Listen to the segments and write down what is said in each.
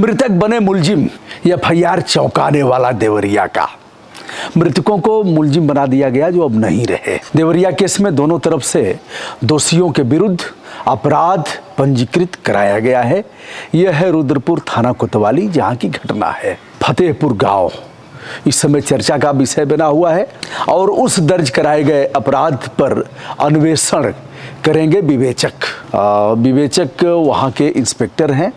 मृतक बने मुलजिम, एफआईआर चौंकाने वाला देवरिया का। मृतकों को मुलजिम बना दिया गया जो अब नहीं रहे। देवरिया केस में दोनों तरफ से दोषियों के विरुद्ध अपराध पंजीकृत कराया गया है। यह है रुद्रपुर थाना कोतवाली, जहां की घटना है। फतेहपुर गांव इस समय चर्चा का विषय बना हुआ है और उस दर्ज कराए गए अपराध पर अन्वेषण करेंगे विवेचक। विवेचक वहां के इंस्पेक्टर हैं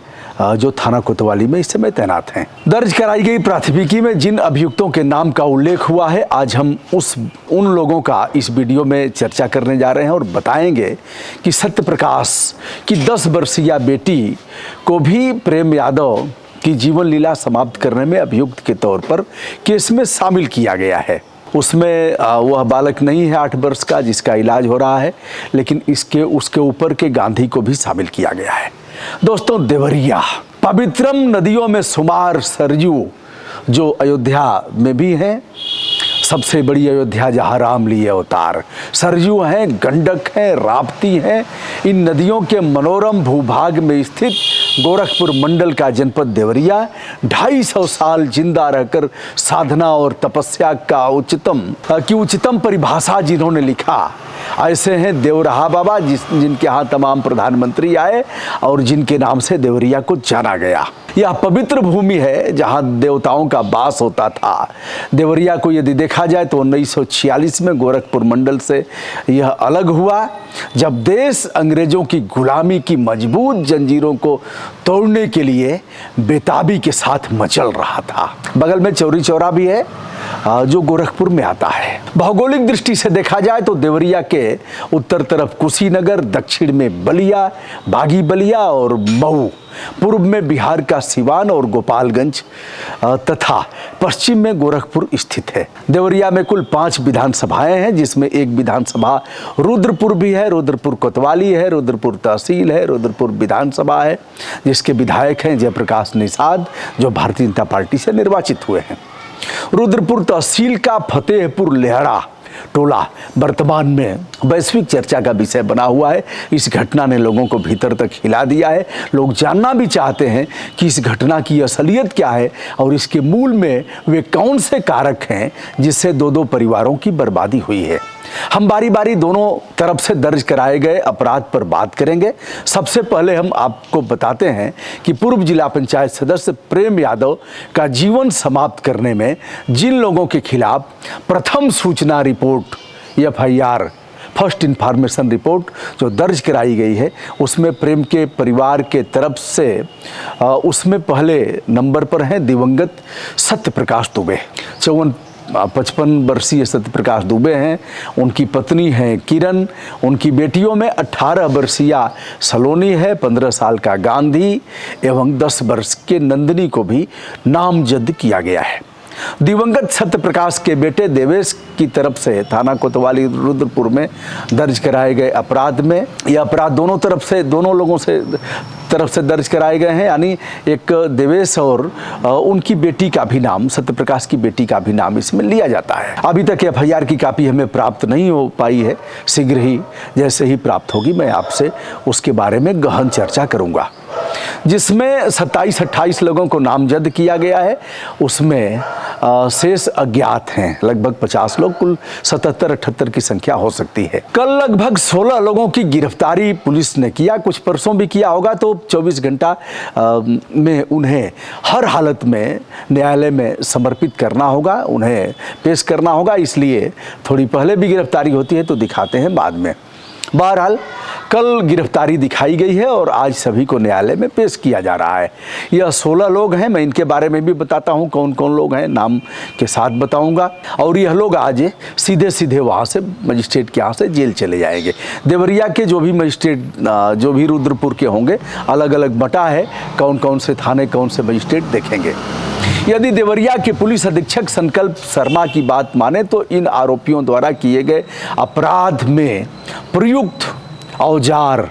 जो थाना कोतवाली में इस समय तैनात हैं। दर्ज कराई गई प्राथमिकी में जिन अभियुक्तों के नाम का उल्लेख हुआ है, आज हम उन लोगों का इस वीडियो में चर्चा करने जा रहे हैं और बताएंगे कि सत्य प्रकाश की 10 वर्षीय बेटी को भी प्रेम यादव की जीवन लीला समाप्त करने में अभियुक्त के तौर पर केस में शामिल किया गया है। उसमें वह बालक नहीं है 8 वर्ष का जिसका इलाज हो रहा है, लेकिन उसके ऊपर के गांधी को भी शामिल किया गया है। दोस्तों, देवरिया पवित्रम नदियों में शुमार सरयू जो अयोध्या में भी है, सबसे बड़ी अयोध्या जहाँ राम लिए अवतार। सरयू हैं, गंडक हैं, राप्ती हैं। इन नदियों के मनोरम भूभाग में स्थित गोरखपुर मंडल का जनपद देवरिया 250 साल जिंदा रहकर साधना और तपस्या का उच्चतम परिभाषा जिन्होंने लिखा, ऐसे हैं देवरहा बाबा, जिनके यहाँ तमाम प्रधानमंत्री आए और जिनके नाम से देवरिया को जाना गया। यह पवित्र भूमि है जहाँ देवताओं का वास होता था। देवरिया को यदि देखा जाए तो 1946 में गोरखपुर मंडल से यह अलग हुआ, जब देश अंग्रेजों की गुलामी की मजबूत जंजीरों को तोड़ने के लिए बेताबी के साथ मचल रहा था। बगल में चौरी चौरा भी है जो गोरखपुर में आता है। भौगोलिक दृष्टि से देखा जाए तो देवरिया के उत्तर तरफ कुशीनगर, दक्षिण में बलिया, बागी बलिया और मऊ, पूर्व में बिहार का सिवान और गोपालगंज तथा पश्चिम में गोरखपुर स्थित है। देवरिया में कुल 5 विधानसभाएं हैं, जिसमें एक विधानसभा रुद्रपुर भी है, रुद्रपुर कोतवाली है, रुद्रपुर तहसील है, रुद्रपुर विधानसभा है, जिसके विधायक हैं जयप्रकाश निषाद जो भारतीय जनता पार्टी से निर्वाचित हुए हैं। रुद्रपुर तहसील का फतेहपुर लेहड़ा टोला वर्तमान में वैश्विक चर्चा का विषय बना हुआ है। इस घटना ने लोगों को भीतर तक हिला दिया है। लोग जानना भी चाहते हैं कि इस घटना की असलियत क्या है और इसके मूल में वे कौन से कारक हैं जिससे 2 परिवारों की बर्बादी हुई है। हम बारी बारी दोनों तरफ से दर्ज कराए गए अपराध पर बात करेंगे। सबसे पहले हम आपको बताते हैं कि पूर्व जिला पंचायत सदस्य प्रेम यादव का जीवन समाप्त करने में जिन लोगों के खिलाफ प्रथम सूचना report FIR first information report जो दर्ज कराई गई है, उसमें प्रेम के परिवार के तरफ से उसमें पहले नंबर पर हैं दिवंगत सत्य प्रकाश दुबे। 55 वर्षीय सत्य प्रकाश दुबे हैं। उनकी पत्नी हैं किरण। उनकी बेटियों में 18 वर्षीय सलोनी है, 15 साल का गांधी एवं 10 वर्ष के नंदिनी को भी नामजद किया गया है। दिवंगत सत्य प्रकाश के बेटे देवेश की तरफ से थाना कोतवाली रुद्रपुर में दर्ज कराए गए अपराध में यह अपराध दोनों लोगों से तरफ से दर्ज कराए गए हैं, यानी एक देवेश और उनकी बेटी का भी नाम, सत्य प्रकाश की बेटी का भी नाम इसमें लिया जाता है। अभी तक एफआईआर की कापी हमें प्राप्त नहीं हो पाई है। शीघ्र ही जैसे ही प्राप्त होगी मैं आपसे उसके बारे में गहन चर्चा करूंगा। जिसमें 27-28 लोगों को नामजद किया गया है, उसमें शेष अज्ञात हैं। लगभग 50 लोग, कुल 77-78 की संख्या हो सकती है। कल लगभग 16 लोगों की गिरफ्तारी पुलिस ने किया। कुछ परसों भी किया होगा, तो 24 घंटा में उन्हें हर हालत में न्यायालय में समर्पित करना होगा, उन्हें पेश करना होगा, इसलिए थोड़ी पहले भी गिरफ्तारी होती है तो दिखाते हैं बाद में। बहरहाल कल गिरफ्तारी दिखाई गई है और आज सभी को न्यायालय में पेश किया जा रहा है। यह 16 लोग हैं। मैं इनके बारे में भी बताता हूं कौन कौन लोग हैं, नाम के साथ बताऊंगा। और यह लोग आज सीधे वहां से मजिस्ट्रेट के यहाँ से जेल चले जाएंगे। देवरिया के जो भी मजिस्ट्रेट जो भी रुद्रपुर के होंगे, अलग अलग बटा है कौन कौन से थाने कौन से मजिस्ट्रेट देखेंगे। यदि देवरिया के पुलिस अधीक्षक संकल्प शर्मा की बात माने तो इन आरोपियों द्वारा किए गए अपराध में प्रयुक्त औजार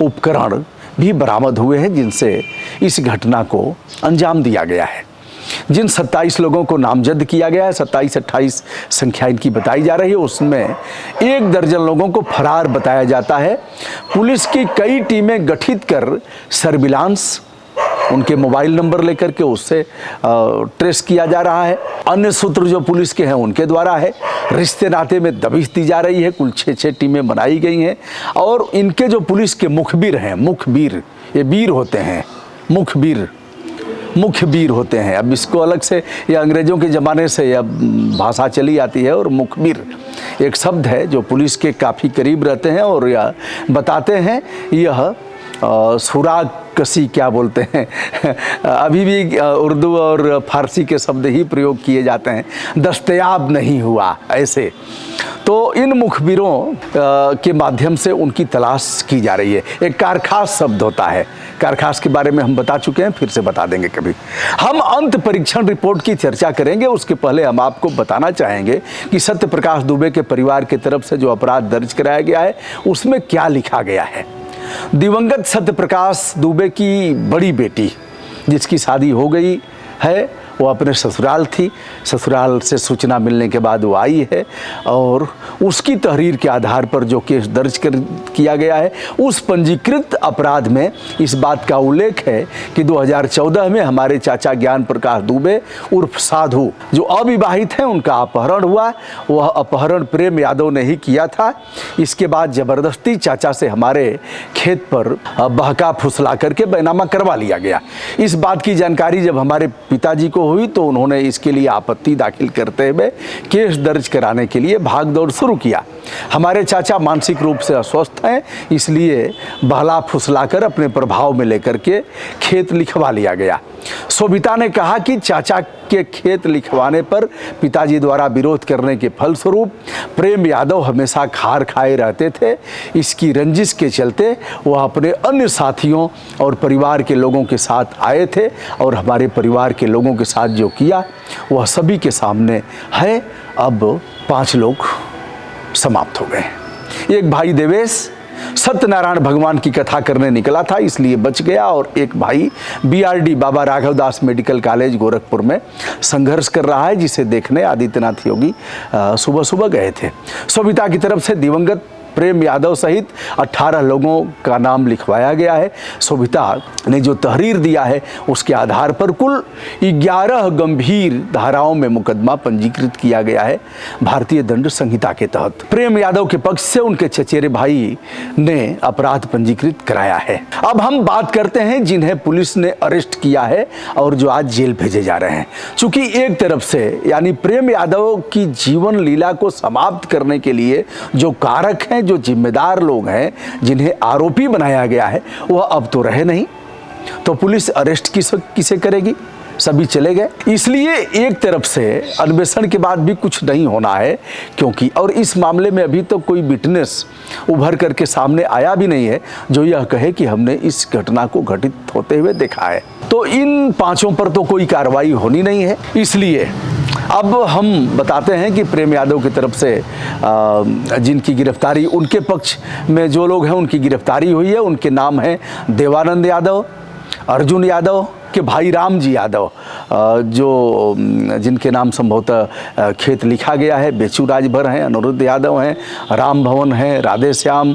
उपकरण भी बरामद हुए हैं, जिनसे इस घटना को अंजाम दिया गया है। जिन 27 लोगों को नामजद किया गया है, 27-28 संख्या इनकी बताई जा रही है, उसमें 1 दर्जन लोगों को फरार बताया जाता है। पुलिस की कई टीमें गठित कर सर्विलांस उनके मोबाइल नंबर लेकर के उससे ट्रेस किया जा रहा है। अन्य सूत्र जो पुलिस के हैं उनके द्वारा है। रिश्ते नाते में दबिश दी जा रही है। कुल 6 टीमें बनाई गई हैं और इनके जो पुलिस के मुखबिर हैं, मुखबिर, ये वीर होते हैं, मुखबिर, मुख्य वीर होते हैं। अब इसको अलग से, यह अंग्रेज़ों के ज़माने से यह भाषा चली आती है। और मुखबिर एक शब्द है जो पुलिस के काफ़ी करीब रहते हैं और यह बताते हैं, यह सुराग कसी क्या बोलते हैं अभी भी उर्दू और फारसी के शब्द ही प्रयोग किए जाते हैं, दस्तयाब नहीं हुआ ऐसे। तो इन मुखबिरों के माध्यम से उनकी तलाश की जा रही है। एक कारखास शब्द होता है, कारखास के बारे में हम बता चुके हैं, फिर से बता देंगे कभी। हम अंत परीक्षण रिपोर्ट की चर्चा करेंगे, उसके पहले हम आपको बताना चाहेंगे कि सत्य प्रकाश दुबे के परिवार की तरफ से जो अपराध दर्ज कराया गया है उसमें क्या लिखा गया है। दिवंगत सत्य प्रकाश दुबे की बड़ी बेटी, जिसकी शादी हो गई है, वो अपने ससुराल थी। ससुराल से सूचना मिलने के बाद वो आई है और उसकी तहरीर के आधार पर जो केस दर्ज किया गया है, उस पंजीकृत अपराध में इस बात का उल्लेख है कि 2014 में हमारे चाचा ज्ञान प्रकाश दुबे उर्फ साधु, जो अविवाहित हैं, उनका अपहरण हुआ। वह अपहरण प्रेम यादव ने ही किया था। इसके बाद ज़बरदस्ती चाचा से हमारे खेत पर बहका फुसला करके बैनामा करवा लिया गया। इस बात की जानकारी जब हमारे पिताजी को हुई तो उन्होंने इसके लिए आपत्ति दाखिल करते हुए केस दर्ज कराने के लिए भागदौड़ शुरू किया। हमारे चाचा मानसिक रूप से अस्वस्थ हैं, इसलिए बहला फुसलाकर अपने प्रभाव में लेकर के खेत लिखवा लिया गया। शोभिता ने कहा कि चाचा के खेत लिखवाने पर पिताजी द्वारा विरोध करने के फलस्वरूप प्रेम यादव हमेशा खार खाए रहते थे। इसकी रंजिश के चलते वह अपने अन्य साथियों और परिवार के लोगों के साथ आए थे और हमारे परिवार के लोगों के साथ जो किया वह सभी के सामने है। अब 5 लोग समाप्त हो गए। एक भाई देवेश सत्यनारायण भगवान की कथा करने निकला था, इसलिए बच गया। और एक भाई BRD Baba Raghavdas medical college Gorakhpur में संघर्ष कर रहा है, जिसे देखने आदित्यनाथ योगी सुबह सुबह गए थे। शोभिता की तरफ से दिवंगत प्रेम यादव सहित 18 लोगों का नाम लिखवाया गया है। शोभिता ने जो तहरीर दिया है उसके आधार पर कुल 11 गंभीर धाराओं में मुकदमा पंजीकृत किया गया है भारतीय दंड संहिता के तहत। प्रेम यादव के पक्ष से उनके चचेरे भाई ने अपराध पंजीकृत कराया है। अब हम बात करते हैं जिन्हें पुलिस ने अरेस्ट किया है और जो आज जेल भेजे जा रहे हैं। चूंकि एक तरफ से यानी प्रेम यादव की जीवन लीला को समाप्त करने के लिए जो कारक हैं, जो जिम्मेदार लोग हैं, जिन्हें आरोपी बनाया गया है, वह अब तो रहे नहीं, तो पुलिस अरेस्ट किसे करेगी? सभी चले गए। इसलिए एक तरफ से अन्वेषण के बाद भी कुछ नहीं होना है, क्योंकि और इस मामले में अभी तो कोई विटनेस उभर करके सामने आया भी नहीं है जो यह कहे कि हमने इस घटना को घटित होते हुए देखा है। तो इन 5 पर तो कोई कार्रवाई होनी नहीं है। इसलिए अब हम बताते हैं कि प्रेम यादव की तरफ से जिनकी गिरफ्तारी, उनके पक्ष में जो लोग हैं उनकी गिरफ्तारी हुई है, उनके नाम हैं देवानंद यादव, अर्जुन यादव के भाई रामजी यादव, जो जिनके नाम संभवतः खेत लिखा गया है, बेचू राजभर हैं, अनुरुद्ध यादव हैं, राम भवन हैं, राधे श्याम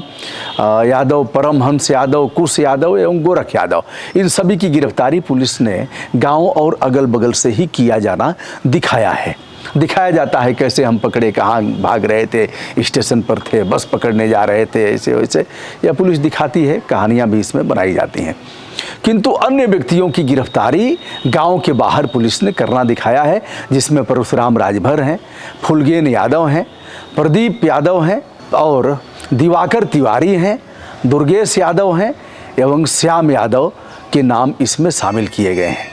यादव, परमहंस यादव, कुश यादव एवं गोरख यादव। इन सभी की गिरफ्तारी पुलिस ने गांव और अगल बगल से ही किया जाना दिखाया है। दिखाया जाता है कैसे हम पकड़े, कहाँ भाग रहे थे, स्टेशन पर थे, बस पकड़ने जा रहे थे, ऐसे वैसे यह पुलिस दिखाती है। कहानियाँ भी इसमें बनाई जाती हैं। किंतु अन्य व्यक्तियों की गिरफ्तारी गांव के बाहर पुलिस ने करना दिखाया है, जिसमें परशुराम राजभर हैं, फुलगेन यादव हैं, प्रदीप यादव हैं और दिवाकर तिवारी हैं, दुर्गेश यादव हैं एवं श्याम यादव के नाम इसमें शामिल किए गए हैं।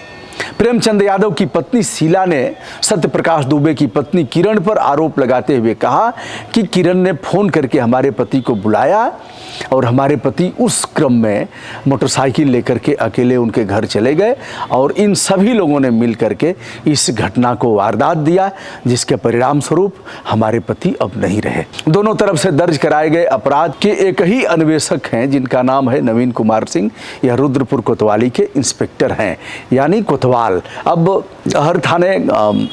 प्रेमचंद यादव की पत्नी शीला ने सत्य प्रकाश दुबे की पत्नी किरण पर आरोप लगाते हुए कहा कि किरण ने फोन करके हमारे पति को बुलाया और हमारे पति उस क्रम में मोटरसाइकिल लेकर के अकेले उनके घर चले गए और इन सभी लोगों ने मिल करके इस घटना को वारदात दिया, जिसके परिणाम स्वरूप हमारे पति अब नहीं रहे। दोनों तरफ से दर्ज कराए गए अपराध के एक ही अन्वेषक हैं, जिनका नाम है नवीन कुमार सिंह। यह रुद्रपुर कोतवाली के इंस्पेक्टर हैं, यानी कोतवाल। अब हर थाने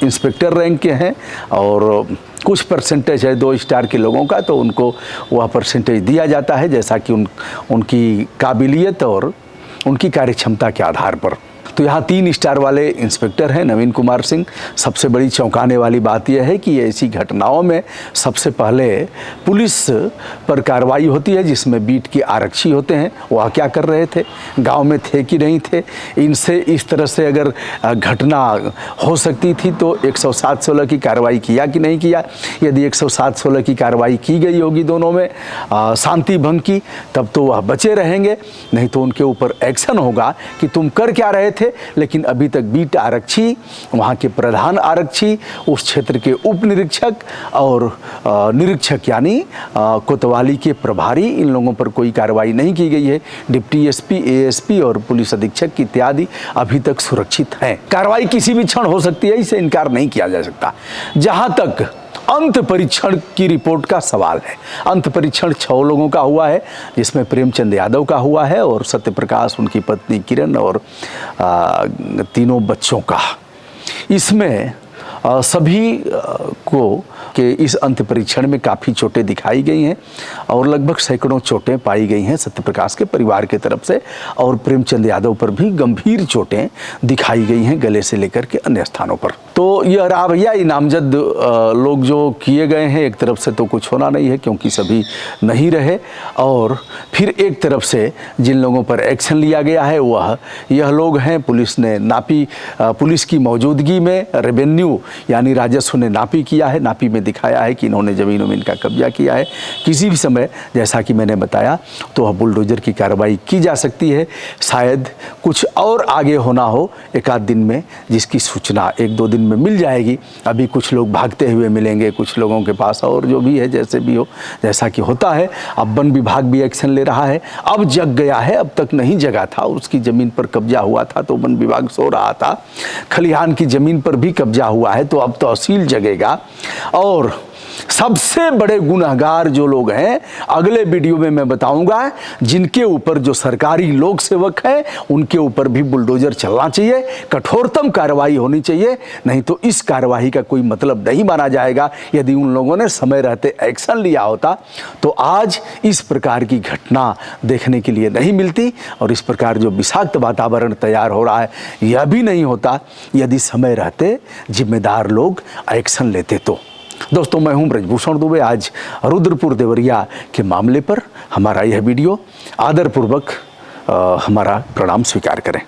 इंस्पेक्टर रैंक के हैं और कुछ परसेंटेज है 2 स्टार के लोगों का, तो उनको वह परसेंटेज दिया जाता है जैसा कि उनकी काबिलियत और उनकी कार्यक्षमता के आधार पर। तो यहाँ 3 स्टार वाले इंस्पेक्टर हैं नवीन कुमार सिंह। सबसे बड़ी चौंकाने वाली बात यह है कि ऐसी घटनाओं में सबसे पहले पुलिस पर कार्रवाई होती है, जिसमें बीट के आरक्षी होते हैं। वह क्या कर रहे थे, गांव में थे कि नहीं थे, इनसे इस तरह से अगर घटना हो सकती थी तो 107-16 की कार्रवाई किया कि नहीं किया। यदि 107-16 की कार्रवाई की गई होगी दोनों में शांति भंग की, तब तो वह बचे रहेंगे, नहीं तो उनके ऊपर एक्शन होगा कि तुम कर क्या रहे थे। लेकिन अभी तक बीट आरक्षी, वहाँ के प्रधान आरक्षी, उस क्षेत्र के उप निरीक्षक और निरीक्षक यानी कोतवाली के प्रभारी, इन लोगों पर कोई कार्रवाई नहीं की गई है। डिप्टी एसपी, एएसपी और पुलिस अधीक्षक इत्यादि अभी तक सुरक्षित हैं। कार्रवाई किसी भी क्षण हो सकती है, इसे इनकार नहीं किया जा सकता। जहां तक अंत परीक्षण की रिपोर्ट का सवाल है, अंत परीक्षण 6 लोगों का हुआ है, जिसमें प्रेमचंद यादव का हुआ है और सत्यप्रकाश, उनकी पत्नी किरण और 3 बच्चों का। इसमें सभी को के इस अंत परीक्षण में काफ़ी चोटें दिखाई गई हैं और लगभग सैकड़ों चोटें पाई गई हैं सत्यप्रकाश के परिवार की तरफ से, और प्रेमचंद यादव पर भी गंभीर चोटें दिखाई गई हैं गले से लेकर के अन्य स्थानों पर। तो यह रहा भैया, ये नामजद लोग जो किए गए हैं, एक तरफ से तो कुछ होना नहीं है क्योंकि सभी नहीं रहे, और फिर एक तरफ से जिन लोगों पर एक्शन लिया गया है वह यह लोग हैं। पुलिस ने नापी, पुलिस की मौजूदगी में रेवेन्यू यानी राजस्व ने नापी किया है, नापी में दिखाया है कि इन्होंने ज़मीन उमीन का कब्जा किया है। किसी भी समय जैसा कि मैंने बताया तो वह बुलडोजर की कार्रवाई की जा सकती है। शायद कुछ और आगे होना हो एक आध दिन में, जिसकी सूचना 1-2 दिन में मिल जाएगी। अभी कुछ लोग भागते हुए मिलेंगे, कुछ लोगों के पास और जो भी है जैसे भी हो, जैसा कि होता है। अब वन विभाग भी एक्शन ले रहा है, अब जग गया है, अब तक नहीं जगा था। उसकी ज़मीन पर कब्जा हुआ था तो वन विभाग सो रहा था। खलिहान की ज़मीन पर भी कब्जा हुआ है तो अब तहसील जगेगा। और सबसे बड़े गुनहगार जो लोग हैं, अगले वीडियो में मैं बताऊंगा, जिनके ऊपर जो सरकारी लोक सेवक हैं उनके ऊपर भी बुलडोजर चलना चाहिए, कठोरतम कार्रवाई होनी चाहिए। नहीं तो इस कार्रवाई का कोई मतलब नहीं माना जाएगा। यदि उन लोगों ने समय रहते एक्शन लिया होता तो आज इस प्रकार की घटना देखने के लिए नहीं मिलती, और इस प्रकार जो विषाक्त वातावरण तैयार हो रहा है यह भी नहीं होता यदि समय रहते जिम्मेदार लोग एक्शन लेते तो। दोस्तों, मैं हूं ब्रजभूषण दुबे। आज रुद्रपुर देवरिया के मामले पर हमारा यह वीडियो, आदरपूर्वक हमारा प्रणाम स्वीकार करें।